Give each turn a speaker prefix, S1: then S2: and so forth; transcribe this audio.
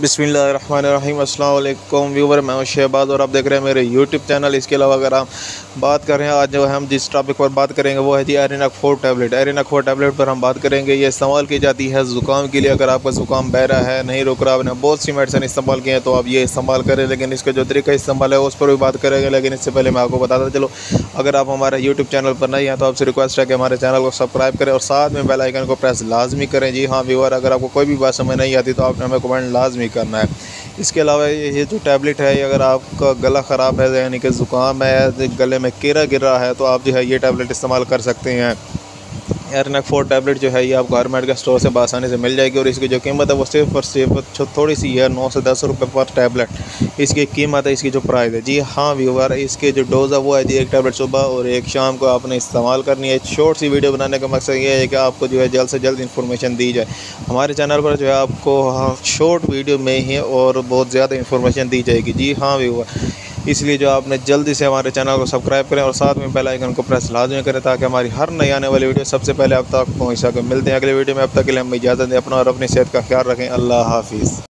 S1: बिस्मिल्लाहिर्रहमानिर्रहीम। अस्सलाम वालेकुम व्यूवर, मैं हूं शहबाज और आप देख रहे हैं मेरे यूट्यूब चैनल। इसके अलावा अगर आप बात कर रहे हैं, आज जो हम जिस टॉपिक पर बात करेंगे वो है जी एरिनक 4 टैबलेट। एरिनक 4 टैबलेट पर हम बात करेंगे। ये इस्तेमाल की जाती है ज़ुकाम के लिए। अगर आपका ज़ुकाम बह रहा है, नहीं रुक रहा, आपने बहुत सी मेडिसिन इस्तेमाल की है तो आप ये इस्तेमाल करें, लेकिन इसका जो तरीका इस्तेमाल है उस पर भी बात करेंगे। लेकिन इससे पहले मैं आपको बताता चलो, अगर आप हमारे यूट्यूब चैनल पर नहीं हैं तो आपसे रिक्वेस्ट है कि हमारे चैनल को सब्सक्राइब करें और साथ में बेल आइकन को प्रेस लाजमी करें। जी हाँ व्यूवर, अगर आपको कोई भी बात समझ नहीं आती तो आपने हमें कमेंट लाजमी करना है। इसके अलावा ये जो टैबलेट है, अगर आपका गला ख़राब है यानी कि ज़ुकाम है, गले में कीड़ा गिर रहा है तो आप जो है ये टैबलेट इस्तेमाल कर सकते हैं। एरिनक 4 टैबलेट जो है ये आपको हर मेडिकल स्टोर से आसानी से मिल जाएगी और इसकी जो कीमत है वो सिर्फ और सिर्फ थोड़ी सी है, 9 से 10 रुपये पर टैबलेट इसकी कीमत है, इसकी जो प्राइस है। जी हाँ व्यूवर, इसके जो डोज़ है वो है जी एक टैबलेट सुबह और एक शाम को आपने इस्तेमाल करनी है। शॉर्ट सी वीडियो बनाने का मकसद ये है कि आपको जो है जल्द से जल्द इन्फॉर्मेशन दी जाए। हमारे चैनल पर जो है आपको शॉर्ट वीडियो में ही और बहुत ज़्यादा इन्फॉर्मेशन दी जाएगी। जी हाँ व्यूवर, इसलिए जो आपने जल्दी से हमारे चैनल को सब्सक्राइब करें और साथ में बेल आइकन को प्रेस लाजमी करें ताकि हमारी हर नई आने वाली वीडियो सबसे पहले आप तक पहुँच सके। मिलते हैं अगले वीडियो में, अब तक के लिए हम इजाज़त दें। अपना और अपनी सेहत का ख्याल रखें। अल्लाह हाफिज़।